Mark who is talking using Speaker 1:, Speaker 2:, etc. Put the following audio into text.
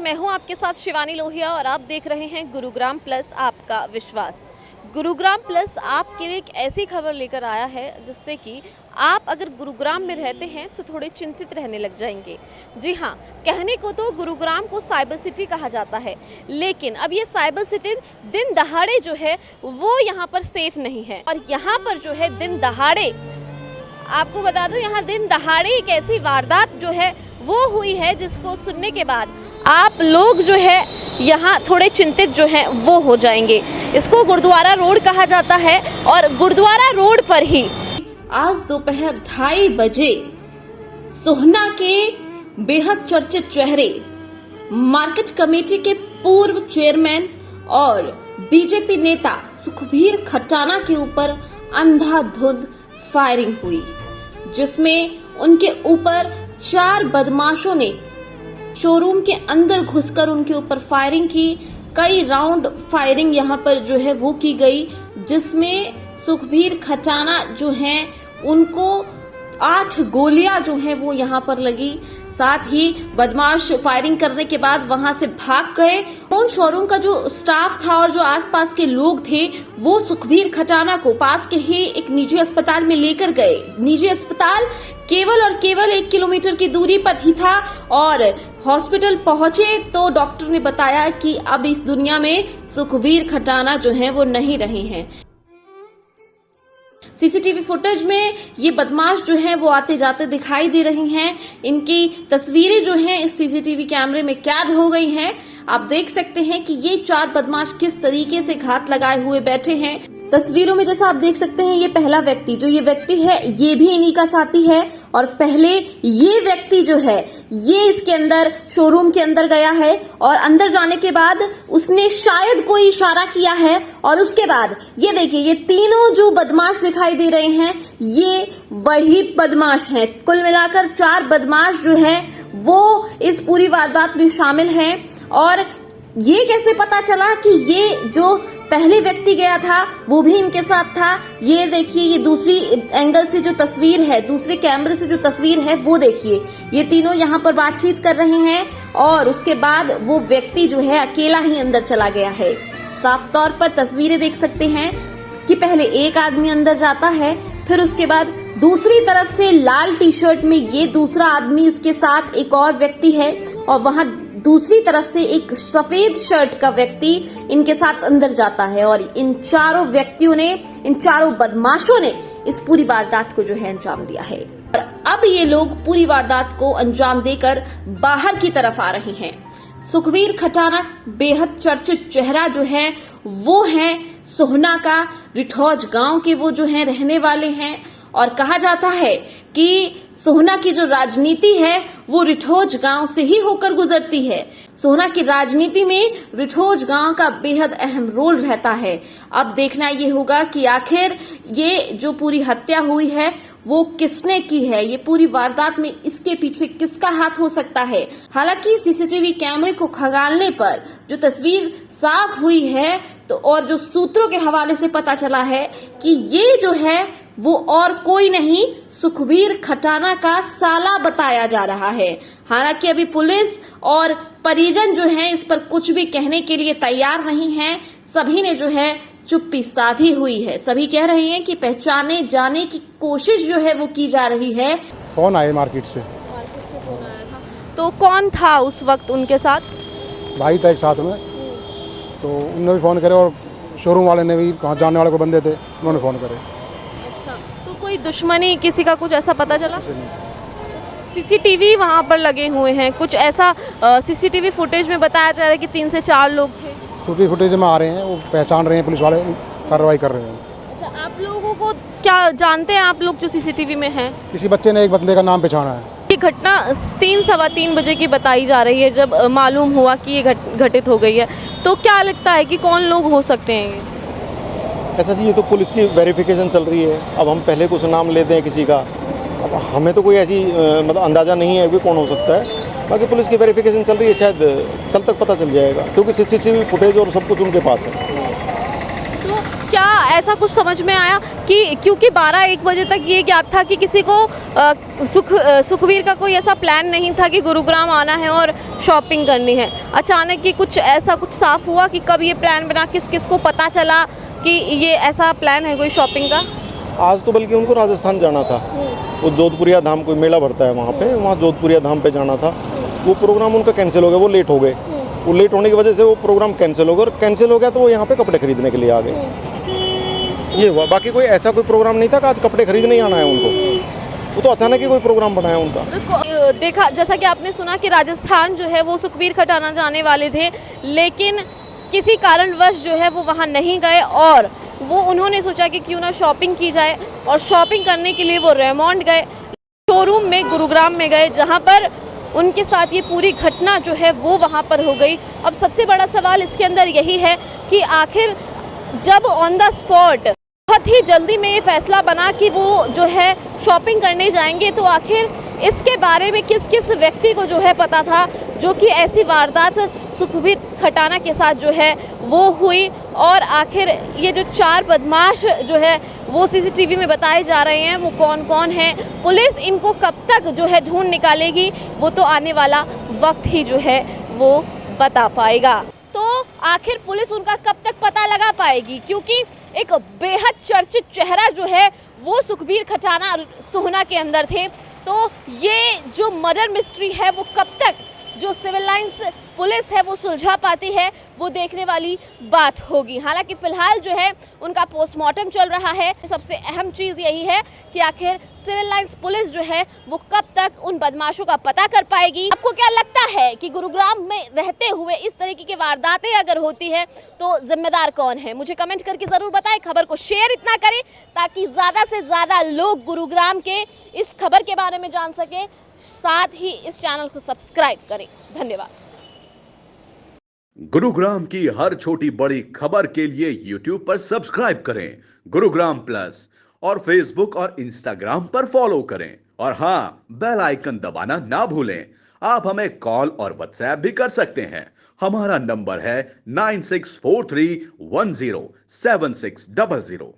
Speaker 1: मैं हूं आपके साथ शिवानी लोहिया और आप देख रहे हैं गुरुग्राम प्लस आपका विश्वास। गुरुग्राम प्लस आपके लिए एक ऐसी खबर लेकर आया है जिससे कि आप अगर गुरुग्राम में रहते हैं तो थोड़े चिंतित रहने लग जाएंगे। जी हाँ, कहने को तो गुरुग्राम को साइबर सिटी कहा जाता है, लेकिन अब ये साइबर सिटी दिन दहाड़े जो है वो यहाँ पर सेफ नहीं है। और यहाँ पर जो है दिन दहाड़े, आपको बता दूं, यहाँ दिन दहाड़े एक ऐसी वारदात जो है वो हुई है जिसको सुनने के बाद आप लोग जो है यहाँ थोड़े चिंतित जो हैं वो हो जाएंगे। इसको गुरुद्वारा रोड कहा जाता है और गुरुद्वारा रोड पर ही आज दोपहर 2:30 बजे सोहना के बेहद चर्चित चेहरे, मार्केट कमेटी के पूर्व चेयरमैन और बीजेपी नेता सुखबीर खटाना के ऊपर अंधाधुंध फायरिंग हुई, जिसमें उनके ऊपर 4 बदमाशों ने शोरूम के अंदर घुसकर उनके ऊपर फायरिंग की। कई राउंड फायरिंग यहाँ पर जो है वो की गई, जिसमें सुखबीर खटाना जो हैं उनको 8 गोलियां जो हैं वो यहाँ पर लगी। साथ ही बदमाश फायरिंग करने के बाद वहां से भाग गए। उन शोरूम का जो स्टाफ था और जो आसपास के लोग थे वो सुखबीर खटाना को पास के ही एक निजी अस्पताल में लेकर गए। निजी अस्पताल केवल और केवल 1 किलोमीटर की दूरी पर ही था और हॉस्पिटल पहुंचे तो डॉक्टर ने बताया कि अब इस दुनिया में सुखबीर खटाना जो है वो नहीं रहे हैं। सीसीटीवी फुटेज में ये बदमाश जो हैं वो आते जाते दिखाई दे रही हैं। इनकी तस्वीरें जो हैं इस सीसीटीवी कैमरे में कैद हो गई हैं। आप देख सकते हैं कि ये 4 बदमाश किस तरीके से घात लगाए हुए बैठे हैं। तस्वीरों में जैसा आप देख सकते हैं ये पहला व्यक्ति, जो ये व्यक्ति है ये भी इन्हीं का साथी है। और पहले ये व्यक्ति जो है ये इसके अंदर शोरूम के अंदर गया है और अंदर जाने के बाद उसने शायद कोई इशारा किया है और उसके बाद ये देखिए ये तीनों जो बदमाश दिखाई दे रहे हैं ये वही बदमाश हैं। कुल मिलाकर 4 बदमाश जो है वो इस पूरी वारदात में शामिल हैं। और ये कैसे पता चला कि ये जो पहले व्यक्ति गया था वो भी इनके साथ था? ये देखिए, ये दूसरी एंगल से जो तस्वीर है, दूसरे कैमरे से जो तस्वीर है वो देखिए, ये तीनों यहाँ पर बातचीत कर रहे हैं और उसके बाद वो व्यक्ति जो है अकेला ही अंदर चला गया है। साफ तौर पर तस्वीरें देख सकते हैं कि पहले एक आदमी अंदर जाता है, फिर उसके बाद दूसरी तरफ से लाल टी शर्ट में ये दूसरा आदमी, इसके साथ एक और व्यक्ति है और वहां दूसरी तरफ से एक सफेद शर्ट का व्यक्ति इनके साथ अंदर जाता है। और इन चारों व्यक्तियों ने, इन चारों बदमाशों ने इस पूरी वारदात को जो है अंजाम दिया है। और अब ये लोग पूरी वारदात को अंजाम देकर बाहर की तरफ आ रहे हैं। सुखबीर खटाना बेहद चर्चित चेहरा जो है वो है सोहना का रिठौज गांव के, वो जो है रहने वाले हैं। और कहा जाता है कि सोहना की जो राजनीति है वो रिठौज गांव से ही होकर गुजरती है। सोहना की राजनीति में रिठौज गांव का बेहद अहम रोल रहता है। अब देखना ये होगा कि आखिर ये जो पूरी हत्या हुई है वो किसने की है, ये पूरी वारदात में इसके पीछे किसका हाथ हो सकता है। हालांकि सीसीटीवी कैमरे को खंगालने पर जो तस्वीर साफ हुई है तो और जो सूत्रों के हवाले से पता चला है कि ये जो है वो और कोई नहीं सुखबीर खटाना का साला बताया जा रहा है। हालांकि अभी पुलिस और परिजन जो हैं इस पर कुछ भी कहने के लिए तैयार नहीं हैं। सभी ने जो है चुप्पी साधी हुई है। सभी कह रहे हैं कि पहचाने जाने की कोशिश जो है वो की जा रही है।
Speaker 2: कौन आए मार्केट से
Speaker 1: फोन आया था, तो कौन था उस वक्त उनके साथ?
Speaker 2: भाई था एक साथ में, तो उन्होंने भी फ़ोन करे और शोरूम वाले ने भी, वहाँ जानने वाले को बंदे थे उन्होंने फ़ोन करे।
Speaker 1: अच्छा, तो कोई दुश्मनी किसी का कुछ ऐसा पता चला? सीसीटीवी वहाँ पर लगे हुए हैं, कुछ ऐसा सीसीटीवी फुटेज में बताया जा रहा है कि 3 से 4 लोग थे।
Speaker 2: सूटी फुटेज में आ रहे हैं, वो पहचान रहे हैं, पुलिस वाले कार्रवाई कर रहे हैं।
Speaker 1: अच्छा, आप लोगों को क्या जानते हैं आप लोग जो सीसीटीवी में हैं?
Speaker 2: किसी बच्चे ने एक बंदे का नाम पहचाना है।
Speaker 1: ये घटना 3 सवा 3 बजे की बताई जा रही है जब मालूम हुआ कि ये घटित हो गई है। तो क्या लगता है कि कौन लोग हो सकते हैं ये?
Speaker 3: ऐसा जी, ये तो पुलिस की वेरिफिकेशन चल रही है। अब हम पहले कुछ नाम लेते हैं किसी का, अब हमें तो कोई ऐसी मतलब अंदाज़ा नहीं है कि कौन हो सकता है। बाकी पुलिस की वेरिफिकेशन चल रही है, शायद कल तक पता चल जाएगा, क्योंकि सीसीटीवी फुटेज और सब कुछ उनके पास है।
Speaker 1: तो क्या
Speaker 4: ऐसा कुछ समझ में आया कि क्योंकि 12-1 बजे तक ये ज्ञात था कि किसी को सुखवीर का कोई ऐसा प्लान नहीं था कि गुरुग्राम आना है और शॉपिंग करनी है। अचानक कि कुछ ऐसा कुछ साफ हुआ कि कब ये प्लान बना, किस किस को पता चला कि ये ऐसा प्लान है कोई शॉपिंग का?
Speaker 3: आज तो बल्कि उनको राजस्थान जाना था, वो जोधपुरिया धाम कोई मेला भरता है वहाँ पे, वहाँ जोधपुरिया धाम पे जाना था। वो प्रोग्राम उनका कैंसिल हो गया, वो लेट हो गए। वो लेट होने की वजह से वो प्रोग्राम कैंसिल हो गया, और कैंसिल हो गया तो वो यहाँ पे कपड़े खरीदने के लिए आ गए। ये हुआ, बाकी कोई ऐसा कोई प्रोग्राम नहीं था कि आज कपड़े खरीदने ही आना है उनको। वो तो अचानक ही कोई प्रोग्राम बनाया उनका।
Speaker 4: देखा, जैसा कि आपने सुना कि राजस्थान जो है वो सुखबीर खटाना जाने वाले थे, लेकिन किसी कारणवश जो है वो वहाँ नहीं गए और वो उन्होंने सोचा कि क्यों ना शॉपिंग की जाए, और शॉपिंग करने के लिए वो रेमंड गए, शोरूम में गुरुग्राम में गए, जहाँ पर उनके साथ ये पूरी घटना जो है वो वहाँ पर हो गई। अब सबसे बड़ा सवाल इसके अंदर यही है कि आखिर जब ऑन द स्पॉट बहुत ही जल्दी में ये फैसला बना कि वो जो है शॉपिंग करने जाएंगे, तो आखिर इसके बारे में किस किस व्यक्ति को जो है पता था जो कि ऐसी वारदात सुखबीर खटाना के साथ जो है वो हुई, और आखिर ये जो 4 बदमाश जो है वो सीसीटीवी में बताए जा रहे हैं वो कौन कौन हैं, पुलिस इनको कब तक जो है ढूंढ निकालेगी, वो तो आने वाला वक्त ही जो है वो बता पाएगा। तो आखिर पुलिस उनका कब तक पता लगा पाएगी, क्योंकि एक बेहद चर्चित चेहरा जो है वो सुखबीर खटाना सोहना के अंदर थे। तो ये जो मर्डर मिस्ट्री है वो कब तक जो सिविल लाइंस पुलिस है वो सुलझा पाती है, वो देखने वाली बात होगी। हालांकि फिलहाल जो है उनका पोस्टमार्टम चल रहा है। सबसे अहम चीज़ यही है कि आखिर सिविल लाइंस पुलिस जो है वो कब तक उन बदमाशों का पता कर पाएगी। आपको क्या लगता है कि गुरुग्राम में रहते हुए इस तरीके की वारदातें अगर होती है तो जिम्मेदार कौन है? मुझे कमेंट करके ज़रूर बताएं। खबर को शेयर इतना करें ताकि ज़्यादा से ज़्यादा लोग गुरुग्राम के इस खबर के बारे में जान सकें। साथ ही इस चैनल को सब्सक्राइब करें। धन्यवाद।
Speaker 5: गुरुग्राम की हर छोटी बड़ी खबर के लिए YouTube पर सब्सक्राइब करें गुरुग्राम प्लस, और Facebook और Instagram पर फॉलो करें, और हाँ, बेल आइकन दबाना ना भूलें। आप हमें कॉल और व्हाट्सएप भी कर सकते हैं। हमारा नंबर है 9643107600।